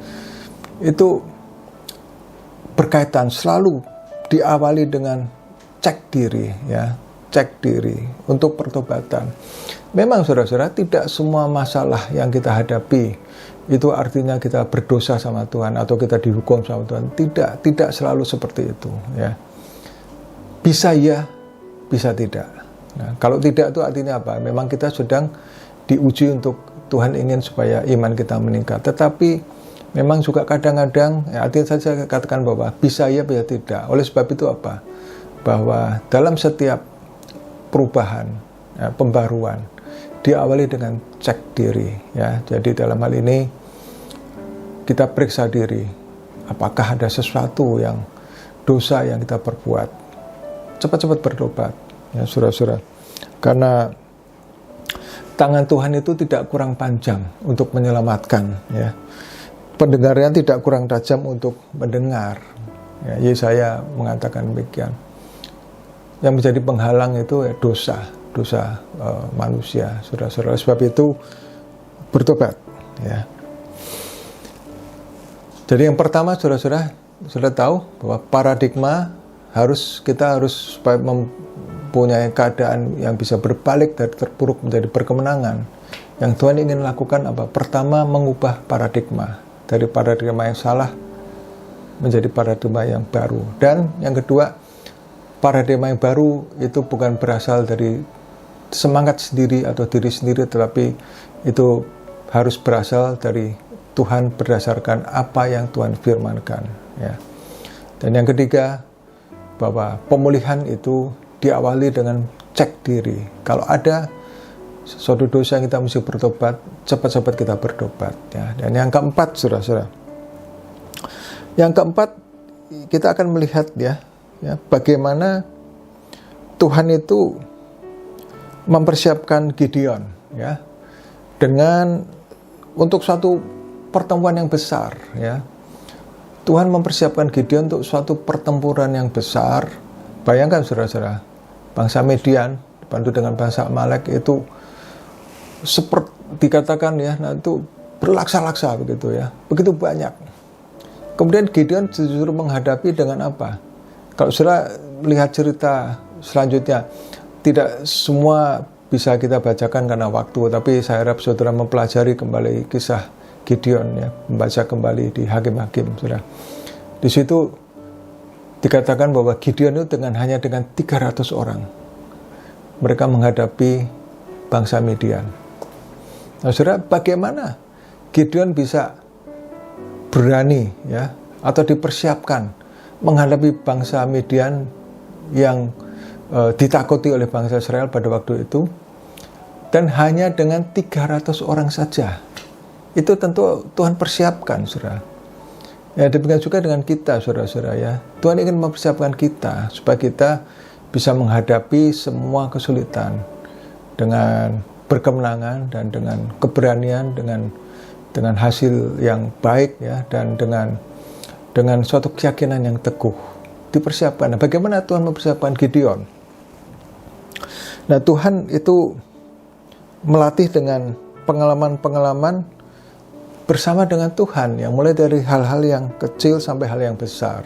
C: itu berkaitan selalu diawali dengan cek diri, ya, cek diri untuk pertobatan. Memang, saudara-saudara, tidak semua masalah yang kita hadapi itu artinya kita berdosa sama Tuhan atau kita dihukum sama Tuhan. Tidak selalu seperti itu, ya. Bisa ya, bisa tidak. Nah, kalau tidak itu artinya apa? Memang kita sedang diuji untuk Tuhan ingin supaya iman kita meningkat. Tetapi memang juga kadang-kadang, ya, artinya saya katakan bahwa bisa ya, bisa tidak. Oleh sebab itu apa? Bahwa dalam setiap perubahan, ya, pembaruan, diawali dengan cek diri, ya. Jadi dalam hal ini kita periksa diri, apakah ada sesuatu yang dosa yang kita perbuat. Cepat-cepat bertobat, ya, saudara-saudara. Karena tangan Tuhan itu tidak kurang panjang untuk menyelamatkan, ya. Pendengarannya tidak kurang tajam untuk mendengar, ya. Yesaya mengatakan demikian. Yang menjadi penghalang itu, ya, dosa manusia, saudara-saudara. Sebab itu bertobat, ya. Jadi yang pertama, saudara-saudara, sudah tahu bahwa paradigma kita harus supaya mempunyai keadaan yang bisa berbalik dari terpuruk menjadi berkemenangan. Yang Tuhan ingin lakukan apa? Pertama, mengubah paradigma dari paradigma yang salah menjadi paradigma yang baru. Dan yang kedua, paradigma yang baru itu bukan berasal dari semangat sendiri atau diri sendiri, tetapi itu harus berasal dari Tuhan berdasarkan apa yang Tuhan firmankan, ya. Dan yang ketiga, bahwa pemulihan itu diawali dengan cek diri. Kalau ada suatu dosa yang kita mesti bertobat, cepat-cepat kita bertobat, ya. Dan yang keempat, saudara-saudara, kita akan melihat, ya, bagaimana Tuhan itu mempersiapkan Gideon, ya, dengan untuk suatu pertemuan yang besar, ya. Tuhan mempersiapkan Gideon untuk suatu pertempuran yang besar. Bayangkan, saudara-saudara, bangsa Midian dibantu dengan bangsa Amalek itu seperti dikatakan, ya, nah, itu berlaksa-laksa begitu, ya, begitu banyak. Kemudian Gideon justru menghadapi dengan apa? Kalau saudara lihat cerita selanjutnya, tidak semua bisa kita bacakan karena waktu, tapi saya harap saudara mempelajari kembali kisah Gideon, ya, membaca kembali di Hakim-Hakim, saudara. Di situ dikatakan bahwa Gideon itu hanya dengan 300 orang mereka menghadapi bangsa Midian. Nah, saudara, bagaimana Gideon bisa berani, ya, atau dipersiapkan menghadapi bangsa Midian yang ditakuti oleh bangsa Israel pada waktu itu, dan hanya dengan 300 orang saja. Itu tentu Tuhan persiapkan, saudara. Ya, demikian juga dengan kita, saudara-saudara, ya. Tuhan ingin mempersiapkan kita supaya kita bisa menghadapi semua kesulitan dengan berkemenangan dan dengan keberanian, dengan hasil yang baik, ya, dan dengan dengan suatu keyakinan yang teguh, dipersiapkan. Nah, bagaimana Tuhan mempersiapkan Gideon? Nah, Tuhan itu melatih dengan pengalaman-pengalaman bersama dengan Tuhan, yang mulai dari hal-hal yang kecil sampai hal yang besar.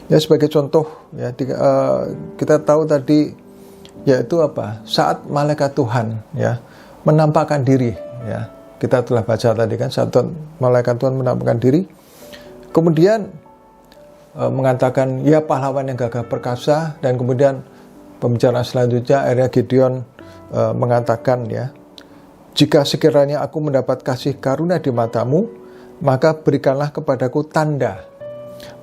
C: Ya, sebagai contoh, ya, kita tahu tadi, yaitu apa? Saat malaikat Tuhan, ya, menampakkan diri, ya, kita telah baca tadi kan, saat malaikat Tuhan menampakkan diri, kemudian mengatakan, ya pahlawan yang gagah perkasa, dan kemudian pembicaraan selanjutnya akhirnya Gideon mengatakan, ya, jika sekiranya aku mendapat kasih karunia di matamu, maka berikanlah kepadaku tanda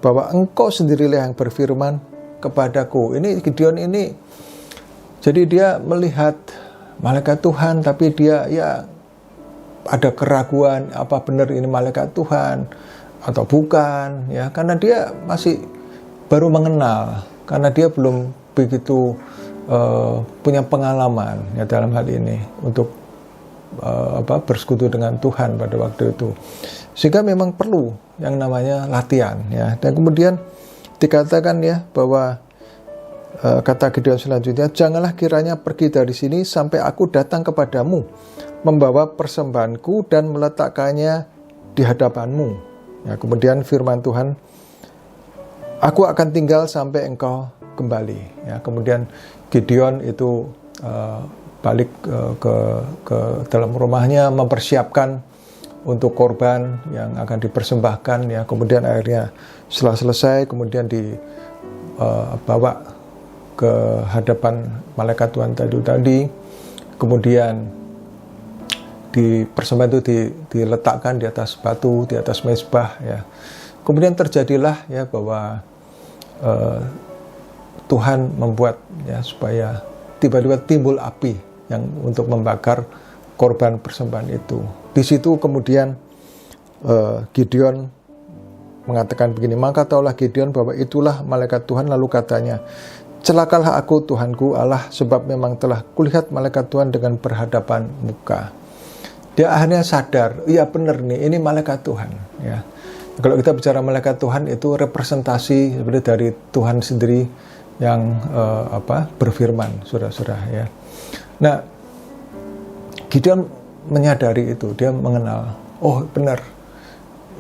C: bahwa engkau sendirilah yang berfirman kepadaku. Ini Gideon ini, jadi dia melihat malaikat Tuhan, tapi dia ya ada keraguan, apa benar ini malaikat Tuhan atau bukan, ya, karena dia masih baru mengenal, karena dia belum begitu punya pengalaman, ya, dalam hal ini untuk bersekutu dengan Tuhan pada waktu itu, sehingga memang perlu yang namanya latihan, ya. Dan kemudian dikatakan, ya, bahwa kata Gideon selanjutnya, janganlah kiranya pergi dari sini sampai aku datang kepadamu membawa persembahanku dan meletakkannya di hadapanmu. Ya, kemudian firman Tuhan, aku akan tinggal sampai engkau kembali. Ya, kemudian Gideon itu balik ke dalam rumahnya, mempersiapkan untuk korban yang akan dipersembahkan, ya. Kemudian akhirnya setelah selesai, kemudian dibawa ke hadapan malaikat Tuhan tadi, kemudian persembahan itu diletakkan di atas batu, di atas mezbah, ya. Kemudian terjadilah, ya, bahwa Tuhan membuat, ya, supaya tiba-tiba timbul api yang untuk membakar korban persembahan itu. Di situ kemudian Gideon mengatakan begini, maka taulah Gideon bahwa itulah malaikat Tuhan, lalu katanya, celakalah aku Tuhanku Allah, sebab memang telah kulihat malaikat Tuhan dengan berhadapan muka. Dia akhirnya sadar, iya benar nih, ini malaikat Tuhan, ya. Kalau kita bicara malaikat Tuhan, itu representasi sebenarnya dari Tuhan sendiri yang berfirman, saudara-saudara, ya. Nah, Gideon menyadari itu, dia mengenal, oh benar,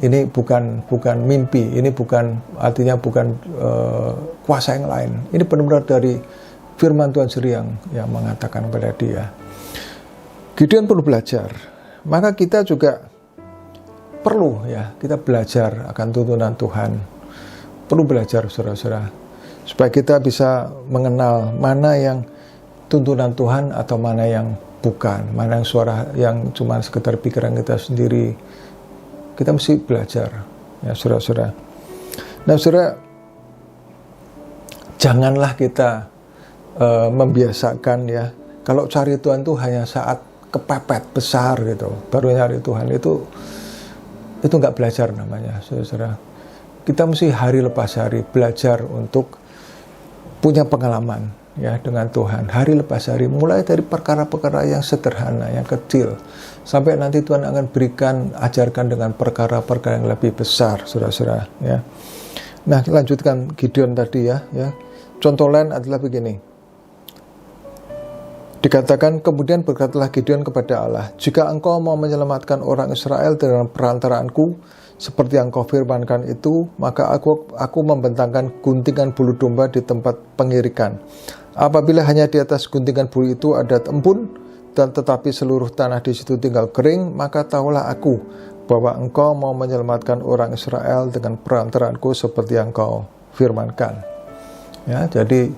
C: ini bukan mimpi, ini artinya bukan kuasa yang lain, ini benar-benar dari firman Tuhan sendiri yang mengatakan kepada dia. Gideon perlu belajar, maka kita juga perlu, ya, kita belajar akan tuntunan Tuhan, perlu belajar, saudara-saudara, supaya kita bisa mengenal mana yang tuntunan Tuhan atau mana yang bukan, mana yang suara yang cuma sekedar pikiran kita sendiri. Kita mesti belajar, ya, saudara-saudara. Nah, saudara, janganlah kita membiasakan, ya, kalau cari Tuhan itu hanya saat kepepet besar gitu, baru nyari Tuhan, itu nggak belajar namanya, saudara-saudara. Kita mesti hari lepas hari belajar untuk punya pengalaman, ya, dengan Tuhan, hari lepas hari, mulai dari perkara-perkara yang sederhana, yang kecil, sampai nanti Tuhan akan berikan, ajarkan dengan perkara-perkara yang lebih besar, saudara-saudara, ya. Nah, lanjutkan Gideon tadi, ya. Contoh lain adalah begini. Dikatakan, kemudian berkatalah Gideon kepada Allah, jika engkau mau menyelamatkan orang Israel dengan perantaraanku, seperti yang kau firmankan itu, maka aku membentangkan guntingan bulu domba di tempat pengirikan. Apabila hanya di atas guntingan bulu itu ada embun, dan tetapi seluruh tanah di situ tinggal kering, maka tahulah aku bahwa engkau mau menyelamatkan orang Israel dengan perantaraanku seperti yang kau firmankan. Ya, jadi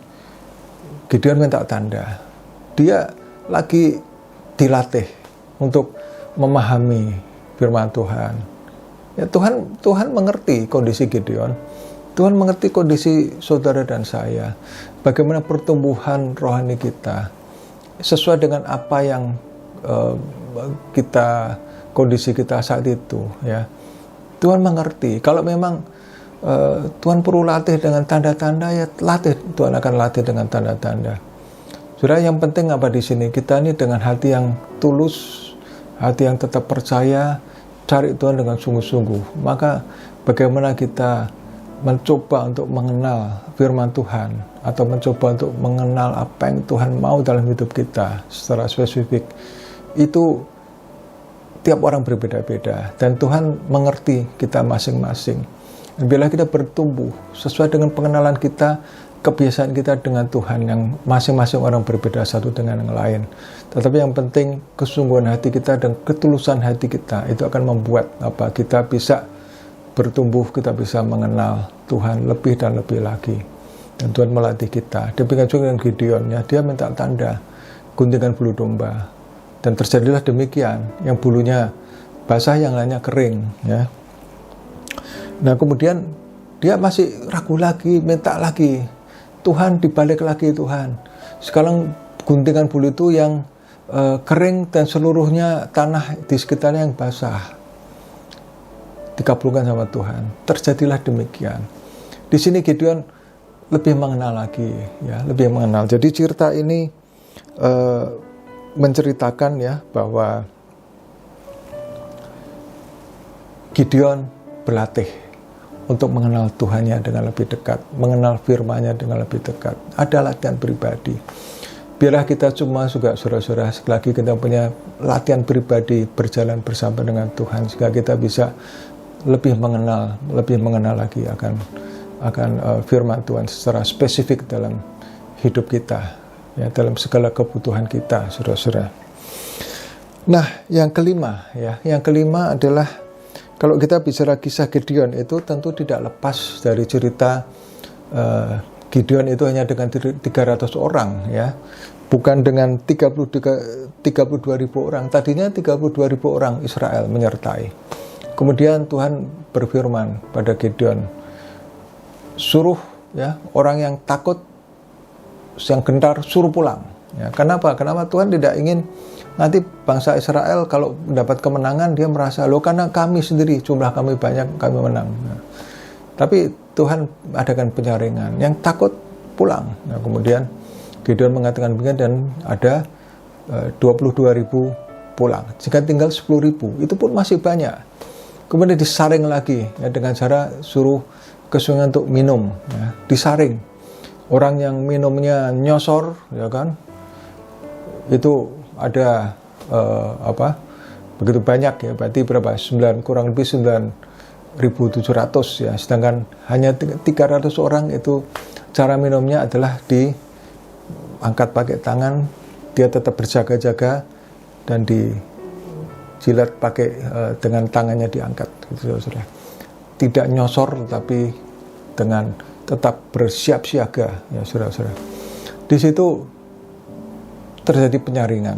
C: Gideon minta tanda. Dia lagi dilatih untuk memahami firman Tuhan. Ya, Tuhan mengerti kondisi Gideon. Tuhan mengerti kondisi saudara dan saya. Bagaimana pertumbuhan rohani kita sesuai dengan apa yang kondisi kita saat itu, ya. Tuhan mengerti. Kalau memang Tuhan perlu latih dengan tanda-tanda, ya Tuhan akan latih dengan tanda-tanda. Saudara, yang penting apa di sini? Kita ini dengan hati yang tulus, hati yang tetap percaya, cari Tuhan dengan sungguh-sungguh. Maka bagaimana kita mencoba untuk mengenal firman Tuhan atau mencoba untuk mengenal apa yang Tuhan mau dalam hidup kita secara spesifik, itu tiap orang berbeda-beda dan Tuhan mengerti kita masing-masing. Dan bila kita bertumbuh sesuai dengan pengenalan kita, kebiasaan kita dengan Tuhan yang masing-masing orang berbeda satu dengan yang lain. Tetapi yang penting kesungguhan hati kita dan ketulusan hati kita itu akan membuat kita bisa bertumbuh, kita bisa mengenal Tuhan lebih dan lebih lagi. Dan Tuhan melatih kita. Demikian juga dengan Gideon, ya, dia minta tanda guntingan bulu domba. Dan terjadilah demikian, yang bulunya basah, yang lainnya kering. Ya. Nah kemudian dia masih ragu lagi, minta lagi. Tuhan, dibalik lagi Tuhan. Sekarang guntingan bulu itu yang kering dan seluruhnya tanah di sekitarnya yang basah. Dikabulkan sama Tuhan. Terjadilah demikian. Di sini Gideon lebih mengenal lagi, ya, lebih mengenal. Jadi cerita ini menceritakan ya bahwa Gideon berlatih untuk mengenal Tuhannya dengan lebih dekat, mengenal firman-Nya dengan lebih dekat. Ada latihan pribadi. Biarlah kita semua juga saudara-saudara, sekali lagi kita punya latihan pribadi berjalan bersama dengan Tuhan sehingga kita bisa lebih mengenal lagi akan firman Tuhan secara spesifik dalam hidup kita, ya, dalam segala kebutuhan kita, saudara-saudara. Nah, yang kelima adalah kalau kita bicara kisah Gideon itu tentu tidak lepas dari cerita Gideon itu hanya dengan 300 orang, ya, bukan dengan 32.000 orang. Tadinya 32.000 orang Israel menyertai. Kemudian Tuhan berfirman pada Gideon, suruh ya orang yang takut, yang gentar, suruh pulang. Ya, kenapa? Kenapa Tuhan tidak ingin nanti bangsa Israel kalau mendapat kemenangan dia merasa, loh karena kami sendiri jumlah kami banyak kami menang. Nah, tapi Tuhan adakan penyaringan. Yang takut pulang. Nah, kemudian Gideon mengatakan begini dan ada 22.000 pulang. Jika tinggal 10.000 itu pun masih banyak. Kemudian disaring lagi ya, dengan cara suruh ke sungai untuk minum, ya, disaring. Orang yang minumnya nyosor, ya kan, itu ada begitu banyak ya, berarti berapa? 9 kurang lebih 9.700 ya. Sedangkan hanya 300 orang itu cara minumnya adalah diangkat pakai tangan, dia tetap berjaga-jaga dan jilat pakai dengan tangannya diangkat, gitu, saudara. Tidak nyosor, tapi dengan tetap bersiap siaga, ya, saudara-saudara. Di situ terjadi penyaringan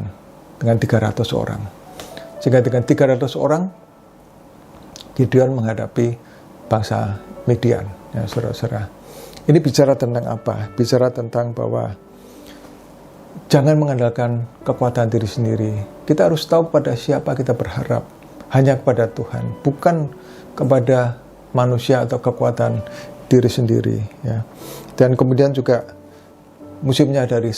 C: dengan 300 orang. Sehingga dengan 300 orang, Gideon menghadapi bangsa Midian, ya, saudara-saudara. Ini bicara tentang apa? Bicara tentang bahwa jangan mengandalkan kekuatan diri sendiri. Kita harus tahu pada siapa kita berharap. Hanya kepada Tuhan, bukan kepada manusia atau kekuatan diri sendiri. Ya. Dan kemudian juga mesti menyadari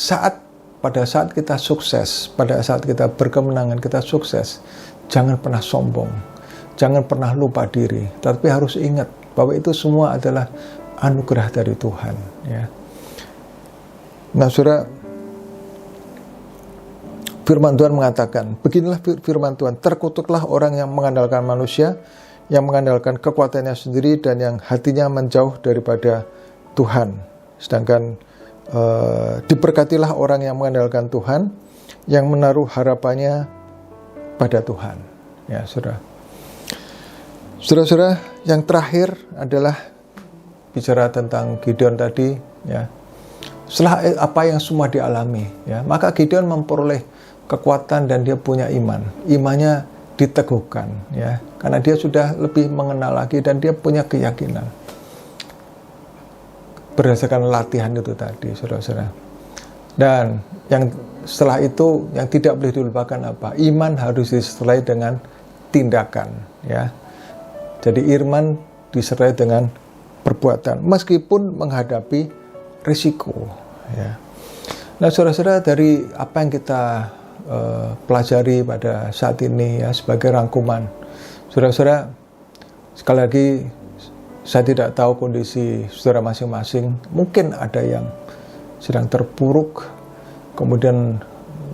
C: pada saat kita sukses, pada saat kita berkemenangan, kita sukses, jangan pernah sombong, jangan pernah lupa diri. Tapi harus ingat bahwa itu semua adalah anugerah dari Tuhan. Ya. Nah, saudara, firman Tuhan mengatakan, beginilah firman Tuhan, terkutuklah orang yang mengandalkan manusia, yang mengandalkan kekuatannya sendiri, dan yang hatinya menjauh daripada Tuhan. Sedangkan diberkatilah orang yang mengandalkan Tuhan, yang menaruh harapannya pada Tuhan. Ya, saudara. Saudara-saudara, yang terakhir adalah bicara tentang Gideon tadi. Ya. Setelah apa yang semua dialami, ya, maka Gideon memperoleh kekuatan dan dia punya iman. Imannya diteguhkan, ya, karena dia sudah lebih mengenal lagi dan dia punya keyakinan berdasarkan latihan itu tadi, saudara-saudara. Dan yang setelah itu yang tidak boleh dilupakan apa? Iman harus disertai dengan tindakan, ya. Jadi iman disertai dengan perbuatan meskipun menghadapi risiko, ya. Nah, saudara-saudara, dari apa yang kita pelajari pada saat ini, ya, sebagai rangkuman, saudara-saudara, sekali lagi Saya tidak tahu kondisi saudara masing-masing. Mungkin ada yang sedang terpuruk, kemudian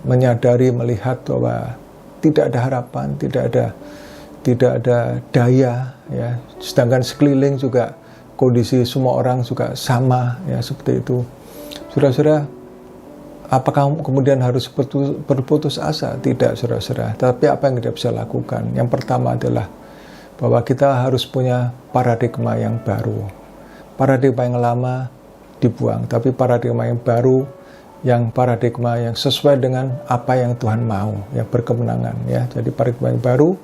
C: menyadari, melihat bahwa tidak ada harapan, tidak ada daya, ya. Sedangkan sekeliling juga kondisi semua orang juga sama, ya, seperti itu. Saudara-saudara, apakah kemudian harus berputus asa? Tidak, saudara-saudara. Tapi apa yang kita bisa lakukan? Yang pertama adalah bahwa kita harus punya paradigma yang baru. Paradigma yang lama dibuang, tapi paradigma yang baru, yang paradigma yang sesuai dengan apa yang Tuhan mau, yang berkemenangan, ya. Jadi paradigma yang baru,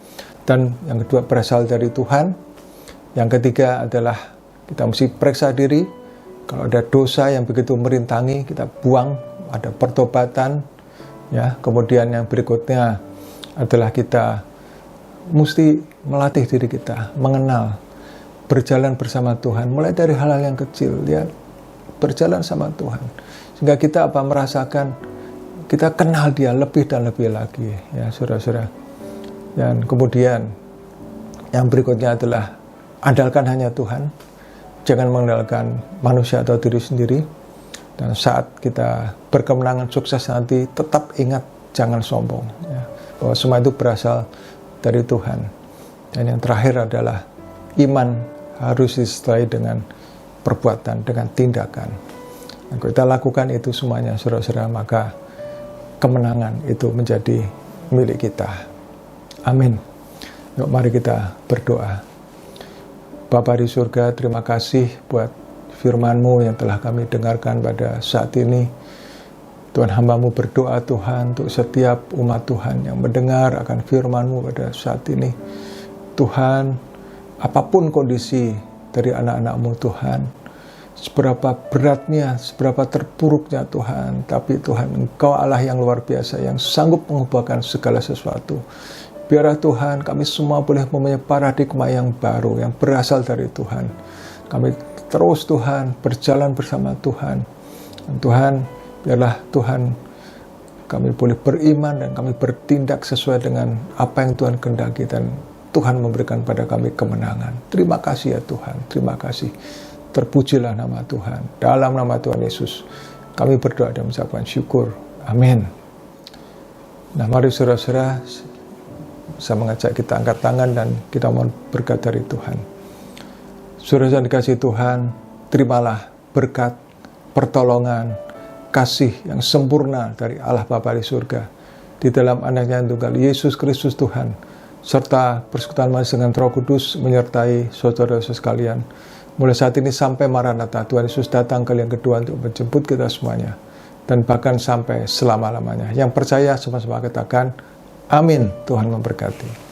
C: dan yang kedua berasal dari Tuhan. Yang ketiga adalah kita mesti periksa diri. Kalau ada dosa yang begitu merintangi, kita buang, ada pertobatan, ya. Kemudian yang berikutnya adalah kita mesti melatih diri kita, mengenal, berjalan bersama Tuhan, mulai dari hal-hal yang kecil, ya, berjalan sama Tuhan, sehingga kita merasakan kita kenal Dia lebih dan lebih lagi, ya, saudara-saudara. Dan kemudian yang berikutnya adalah andalkan hanya Tuhan, jangan mengandalkan manusia atau diri sendiri. Dan saat kita berkemenangan sukses nanti, tetap ingat jangan sombong, ya, bahwa semua itu berasal dari Tuhan. Dan yang terakhir adalah iman harus disertai dengan perbuatan, dengan tindakan. Kalau kita lakukan itu semuanya, saudara-saudara, maka kemenangan itu menjadi milik kita. Amin. Yuk, mari kita berdoa. Bapa di surga, terima kasih buat firman-Mu yang telah kami dengarkan pada saat ini. Tuhan, hamba-Mu berdoa Tuhan untuk setiap umat Tuhan yang mendengar akan firman-Mu pada saat ini. Tuhan, apapun kondisi dari anak-anak-Mu Tuhan, seberapa beratnya, seberapa terpuruknya Tuhan, tapi Tuhan, Engkau Allah yang luar biasa, yang sanggup mengubahkan segala sesuatu. Biarlah Tuhan, kami semua boleh mempunyai paradigma yang baru, yang berasal dari Tuhan. Kami terus Tuhan, berjalan bersama Tuhan. Dan Tuhan, biarlah Tuhan, kami boleh beriman dan kami bertindak sesuai dengan apa yang Tuhan kehendaki, dan Tuhan memberikan pada kami kemenangan. Terima kasih ya Tuhan, terima kasih. Terpujilah nama Tuhan. Dalam nama Tuhan Yesus, kami berdoa dan mengucapkan syukur. Amin. Nah, mari saudara-saudara, saya mengajak kita angkat tangan dan kita mohon berkat dari Tuhan. Saudara yang dikasihi Tuhan, terimalah berkat, pertolongan, kasih yang sempurna dari Allah Bapa di surga, di dalam anaknya yang tunggal, Yesus Kristus Tuhan, serta persekutuan manis dengan Roh Kudus menyertai saudara-saudara sekalian, mulai saat ini sampai Maranatha, Tuhan Yesus datang kali yang kedua untuk menjemput kita semuanya, dan bahkan sampai selama-lamanya. Yang percaya sama-sama katakan, amin. Tuhan memberkati.